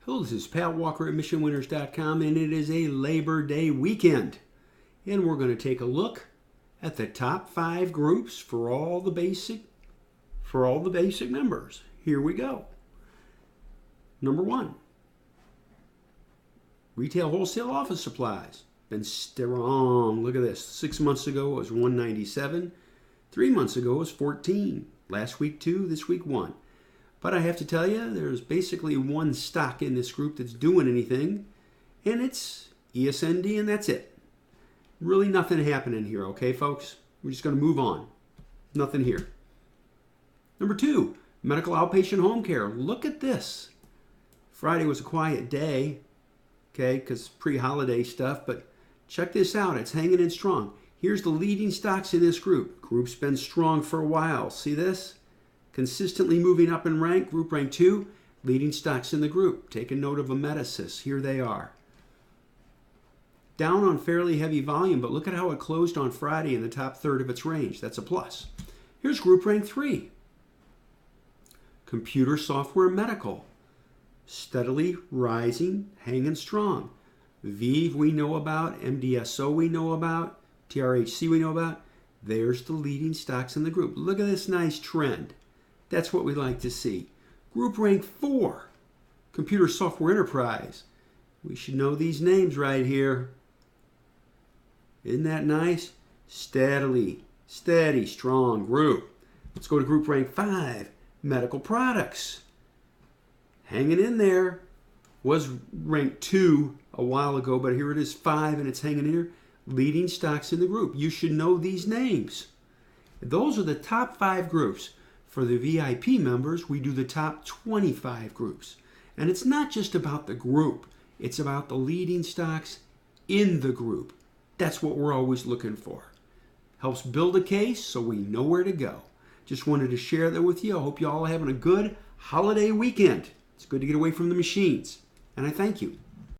Hello, this is Pat Walker at MissionWinners.com, and it is a Labor Day weekend. And we're going to take a look at the top 5 groups for all the basic members. Here we go. Number 1, retail wholesale office supplies. Been strong. Look at this. 6 months ago it was 197. 3 months ago it was 14. Last week 2, this week 1. But I have to tell you, there's basically one stock in this group that's doing anything, and it's ESND, and that's it. Really nothing happening here, okay, folks? We're just going to move on. Nothing here. Number 2, medical outpatient home care. Look at this. Friday was a quiet day, okay, because pre-holiday stuff, but check this out. It's hanging in strong. Here's the leading stocks in this group. Group's been strong for a while. See this? Consistently moving up in rank, group rank 2, leading stocks in the group. Take a note of Amedisys. Here they are. Down on fairly heavy volume, but look at how it closed on Friday in the top third of its range. That's a plus. Here's group rank 3. Computer software medical. Steadily rising, hanging strong. Vive we know about, MDSO we know about, TRHC we know about. There's the leading stocks in the group. Look at this nice trend. That's what we like to see. Group rank 4, Computer Software Enterprise. We should know these names right here. Isn't that nice? Steady, strong group. Let's go to group rank 5, Medical Products. Hanging in there. Was rank 2 a while ago, but here it is 5 and it's hanging in here. Leading stocks in the group. You should know these names. Those are the top 5 groups. For the VIP members, we do the top 25 groups. And it's not just about the group. It's about the leading stocks in the group. That's what we're always looking for. Helps build a case so we know where to go. Just wanted to share that with you. I hope you all are having a good holiday weekend. It's good to get away from the machines. And I thank you.